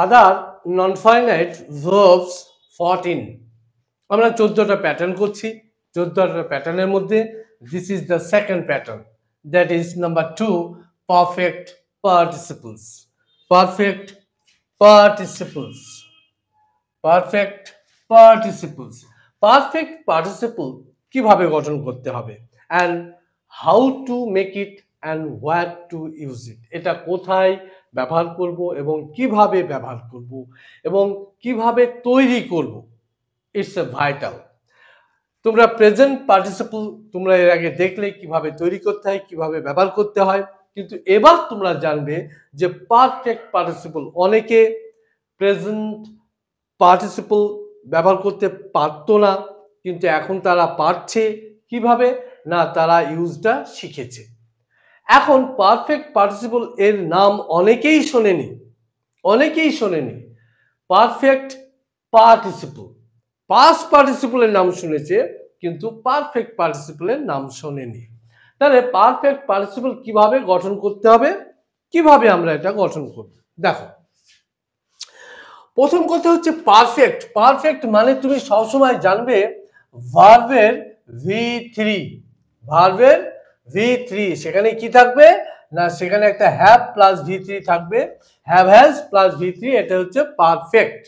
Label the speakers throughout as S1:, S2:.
S1: আদার non finite verbs 14 আমরা 14টা pattern করছি 14টা প্যাটার্নের মধ্যে this is the second pattern that is number 2 perfect participles perfect participles perfect participles perfect participle কিভাবে গঠন করতে হবে and how to make it and where to use it এটা কোথায় ব্যবহার করব এবং কিভাবে ব্যবহার করব এবং কিভাবে তৈরি করব ইটস এ ভাইটাল তোমরা প্রেজেন্ট পার্টিসিপল তোমরা এর আগে দেখলে কিভাবে তৈরি করতে হয় কিভাবে ব্যবহার করতে হয় কিন্তু এবার তোমরা জানবে যে পারফেক্ট পার্টিসিপল অনেকে প্রেজেন্ট পার্টিসিপল ব্যবহার করতে পারতো না কিন্তু এখন তারা পারছে কিভাবে না তারা ইউজটা শিখেছে এখন পারফেক্ট পার্টিসিপল এর নাম অনেকেই শোনেনি পারফেক্ট পার্টিসিপল পাস্ট পার্টিসিপলের নাম শুনেছে কিন্তু পারফেক্ট পার্টিসিপলের নাম শোনেনি তাহলে পারফেক্ট পার্টিসিপল কিভাবে গঠন করতে হবে কিভাবে আমরা এটা গঠন করব দেখো প্রথম কথা হচ্ছে পারফেক্ট পারফেক্ট মানে তুমি সবসময় জানবে ভার্বের V3 সেখানে কি থাকবে না সেখানে একটা হ্যাভ প্লাস V3 থাকবে হ্যাভ হ্যাজ প্লাস V3 এটা হচ্ছে পারফেক্ট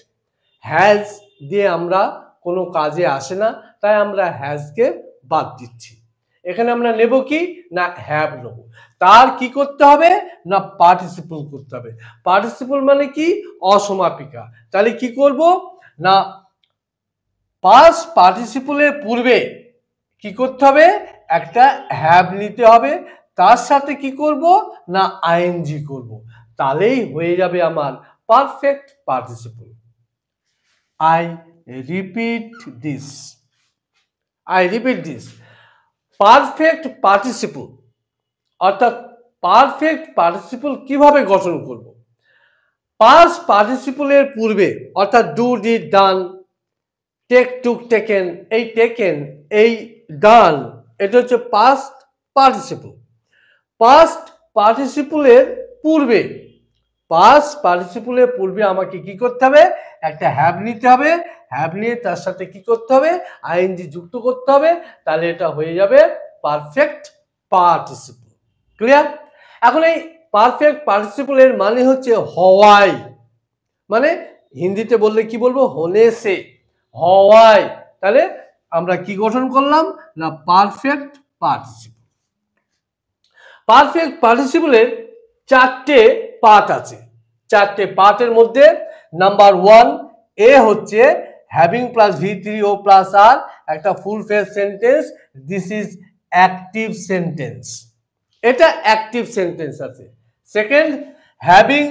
S1: হ্যাজ দিয়ে আমরা কোনো কাজে আসে না তাই আমরা হ্যাজকে বাদ দিচ্ছি এখানে আমরা নেব কি না হ্যাভ নেব তার কি করতে হবে না পার্টিসিপল করতে হবে পার্টিসিপল মানে কি অসমাপিকা তাহলে কি করব না পাস্ট পার্টিসিপলের পূর্বে কি করতে হবে একটা হ্যাভ নিতে হবে তার সাথে কি করব না আইএনজি করব তাহলেই হয়ে যাবে আমার perfect participle I repeat this perfect participle অর্থাৎ পারফেক্ট পার্টিসিপল কিভাবে গঠন করব পাস্ট পার্টিসিপলের পূর্বে অর্থাৎ do did done take took taken এই টেকেন এই ডান এটা হচ্ছে পাস্ট পার্টিসিপল পাস্ট পার্টিসিপলের পূর্বে পাস্ট পার্টিসিপলের পূর্বে আমাকে কি করতে হবে একটা হ্যাভ নিতে হবে হ্যাভ নিয়ে তার সাথে কি করতে হবে আইএনজি যুক্ত করতে হবে তাহলে এটা হয়ে যাবে পারফেক্ট পার্টিসিপল ক্লিয়ার এখন এই পারফেক্ট পার্টিসিপলের মানে হচ্ছে হওয়াই মানে হিন্দিতে বললে কি বলবো হোনে সে হওয়াই তাহলে আমরা কি গঠন করলাম না পারফেক্ট পার্টিসিপল পারফেক্ট পার্টিসিপলের চারটে পার্ট আছে চারটে পার্টের মধ্যে নাম্বার 1 এ হচ্ছে হ্যাভিং প্লাস V3 ও প্লাস আর একটা full phase sentence this is active sentence এটা অ্যাক্টিভ সেন্টেন্স আছে সেকেন্ড হ্যাভিং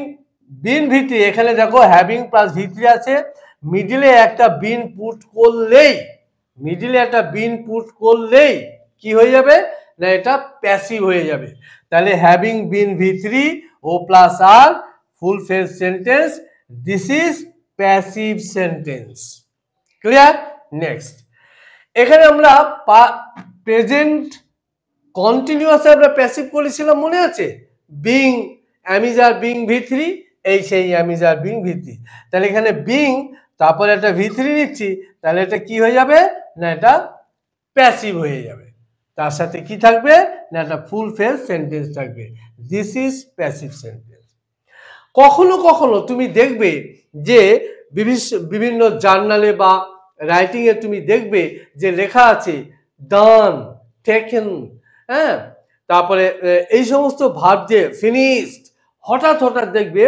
S1: বিন V3 এখানে দেখো হ্যাভিং প্লাস V3 আছে মিডলে একটা বিন পুট করলেই কি হয়ে যাবে না এটা প্যাসিভ হয়ে যাবে তাহলে having been V3 O plus R full phase sentence this is passive sentence clear next এখানে আমরা প্রেজেন্ট কন্টিনিউয়াস আমরা প্যাসিভ করেছিলাম মনে আছে বিং অ্যামিজার বিং V3 এই সেই অ্যামিজার বিং V3 তাহলে এখানে বিং তারপরে একটা V3 নিচ্ছি তাহলে এটা কি হয়ে যাবে না এটা প্যাসিভ হয়ে যাবে তার সাথে কি থাকবে না একটা ফুল ফেজ সেন্টেন্স থাকবে দিস ইজ প্যাসিভ সেন্টেন্স কখনো কখনো তুমি দেখবে যে বিভিন্ন জার্নালে বা রাইটিং এ তুমি দেখবে যে লেখা আছে ডান টেকেন হ্যাঁ তারপরে এই সমস্ত ভার্ব যে ফিনিশড হঠাৎ দেখবে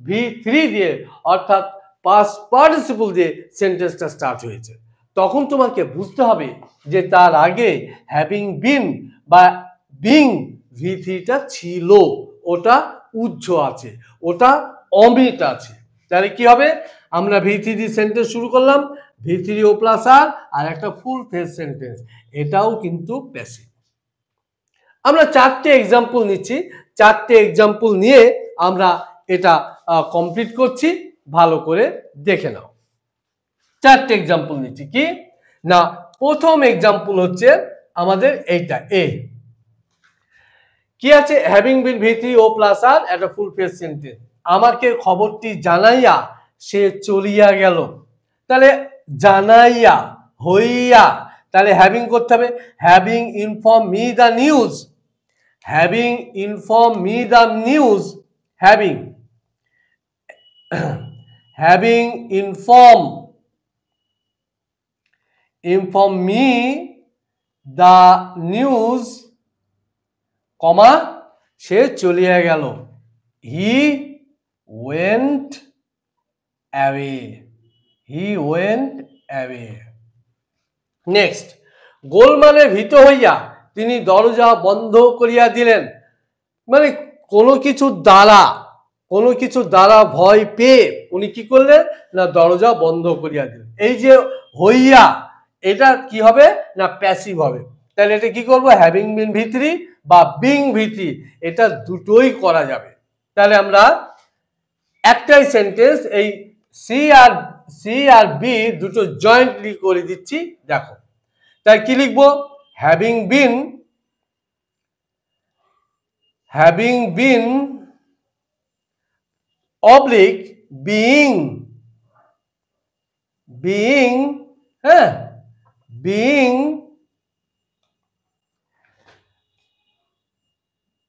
S1: V3 দিয়ে অর্থাৎ পাস্ট পার্টিসিপল দিয়ে সেন্টেন্সটা স্টার্ট হয়েছে তখন তোমাকে বুঝতে হবে যে তার আগে হ্যাভিং বিন বা বিং V3টা ছিল ওটা উজ্জ আছে ওটা অমিট আছে তাহলে কি হবে আমরা V3 দিয়ে সেন্টেন্স শুরু করলাম V3 ও প্লাস আর একটা ফুল ফেজ সেন্টেন্স এটাও কিন্তু প্যাসিভ আমরা চারটে এক্সাম্পল নিচ্ছি চারটে এক্সাম্পল নিয়ে আমরা এটা কমপ্লিট করছি ভালো করে দেখে নাও চারটে এক্সাম্পল নিচ্ছি কি না প্রথম এক্সাম্পল হচ্ছে আমাদের এইটা এ কি আছে having been V3 O plus আর একটা ফুল ফেজ সেন্টেন্স আমাকে খবরটি জানাইয়া সে চলিয়া গেল। তাহলে জানাইয়া হইয়া, তাহলে হ্যাভিং করতে হবে, having inform me the news, having inform me the news, having having inform me the news, comma সে চলিয়া গেল, he went away, he went away। Next, গোলমালে ভীত হইয়া তিনি দরজা বন্ধ করিয়া দিলেন, মানে কোনো কিছু দ্বারা ভয় পেয়ে উনি কি করলেন না দরজা বন্ধ করিয়া দিলেন। এই যে হইয়া, এটা কি হবে না প্যাসিভ হবে। তাহলে এটা কি করব, হ্যাভিং বিন ভিতরি বা বিং ভিতরি, এটা দুটোই করা যাবে। তাহলে আমরা একটাই সেন্টেন্স এই সি আর বি দুটো জয়েন্টলি করে দিচ্ছি, দেখো। তাই কি লিখবো, হ্যাভিং বিন অবলিক বিইং, হ্যাঁ, বিইং,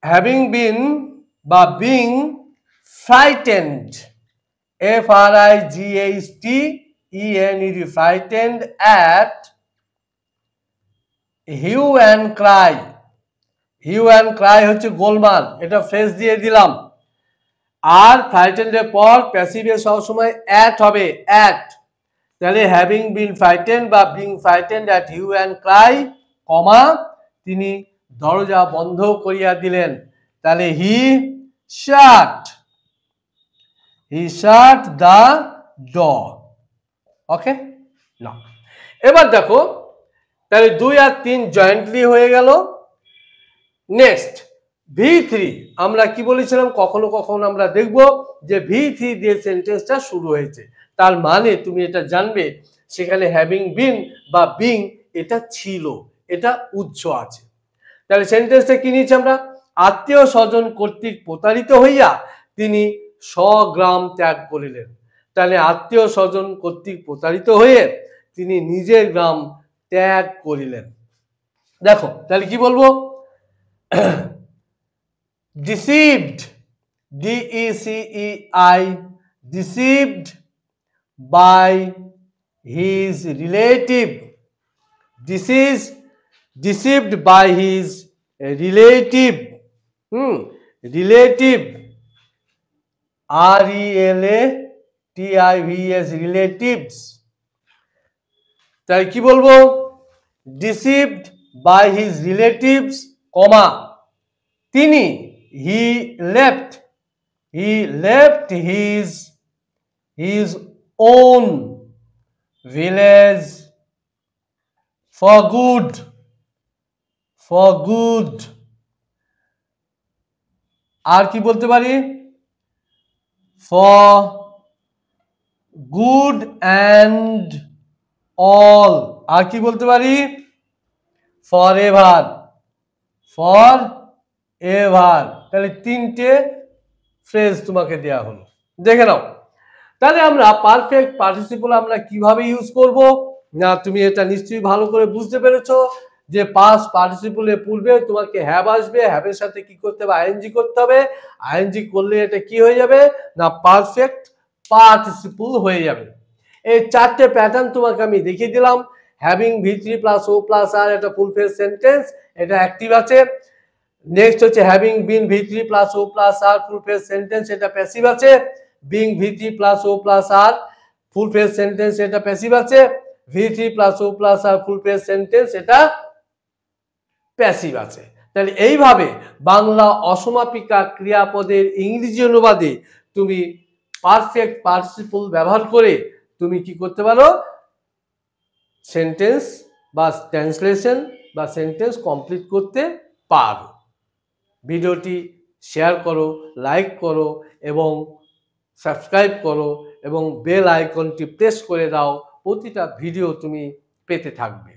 S1: হ্যাভিং বিন বা being frightened, FRIGHTENED, frightened at hue and cry, hue and cry হচ্ছে গোলমাল, এটা ফ্রেজ দিয়ে দিলাম। আর ফ্রাইটেন্ডের পর প্যাসিভে সবসময় অ্যাট হবে, অ্যাট। তাহলে হ্যাভিং বিন ফ্রাইটেন্ড বা being frightened at hue and cry, comma তিনি দরজা বন্ধ করিয়া দিলেন। তাহলে হি শাট দ্য ডোর। ওকে না, এবার দেখো, তাহলে 2 আর 3 জয়েন্টলি হয়ে গেল। নেক্সট V3, আমরা কি বলেছিলাম, কখনো কখনো আমরা দেখব যে V3 দিয়ে সেন্টেন্সটা শুরু হয়েছে, তার মানে তুমি এটা জানবে সেখানে হ্যাভিং বিন বা বিং এটা ছিল, এটা উৎস আছে। তাহলে সেন্টেন্সটা কি নিয়েছি আমরা, আত্মীয় স্বজন কর্তৃক প্রতারিত হইয়া তিনি স্বগ্রাম ত্যাগ করিলেন। তাহলে আত্মীয় স্বজন কর্তৃক প্রতারিত হয়ে তিনি নিজের গ্রাম ত্যাগ করিলেন। দেখো তাহলে কি বলবো, deceived, DECEI, deceived by his relative, deceived by his relative, relative, RELATIVES, relatives। তাই কি বলবো, deceived by his relatives, কমা তিনি he left his own village for good, আর কি বলতে পারি, for good and all, আর কি বলতে পারি, forever, তাহলে 3টে ফ্রেজ তোমাকে দেয়া হলো, দেখে নাও। তাহলে আমরা পারফেক্ট পার্টিসিপল আমরা কিভাবে ইউজ করব না, তুমি এটা নিশ্চয়ই ভালো করে বুঝতে পেরেছো যে পাস্ট পার্টিসিপলের পূর্বে তোমাকে হ্যাভ আসবে, হ্যাভের সাথে কি করতে হবে, আইএনজি করতে হবে, আইএনজি করলে এটা কি হয়ে যাবে না পারফেক্ট পার্টিসিপল হয়ে যাবে। এই 4টে প্যাটার্ন তোমাকে আমি দেখিয়ে দিলাম। Having V3 plus O plus R, এটা ফুল ফ্রেজ সেন্টেন্স, এটা অ্যাক্টিভ আছে। নেক্সট হচ্ছে having been V3 plus O plus R, full phrase sentence, এটা প্যাসিভ আছে। Being V3 plus O plus R, full phrase sentence, এটা passive আছে। V3 plus O plus R, full phrase sentence, এটা passive আছে। তাহলে এইভাবে বাংলা অসমাপিকা ক্রিয়াপদের ইংরেজি অনুবাদে তুমি পারফেক্ট পার্টিসিপল ব্যবহার করে তুমি কি করতে পারো, সেন্টেন্স বা ট্রান্সলেশন বা সেন্টেন্স কমপ্লিট করতে পারো। ভিডিওটি শেয়ার করো, লাইক করো এবং সাবস্ক্রাইব করো এবং বেল আইকনটি প্রেস করে দাও, প্রতিটা ভিডিও তুমি পেতে থাকবে।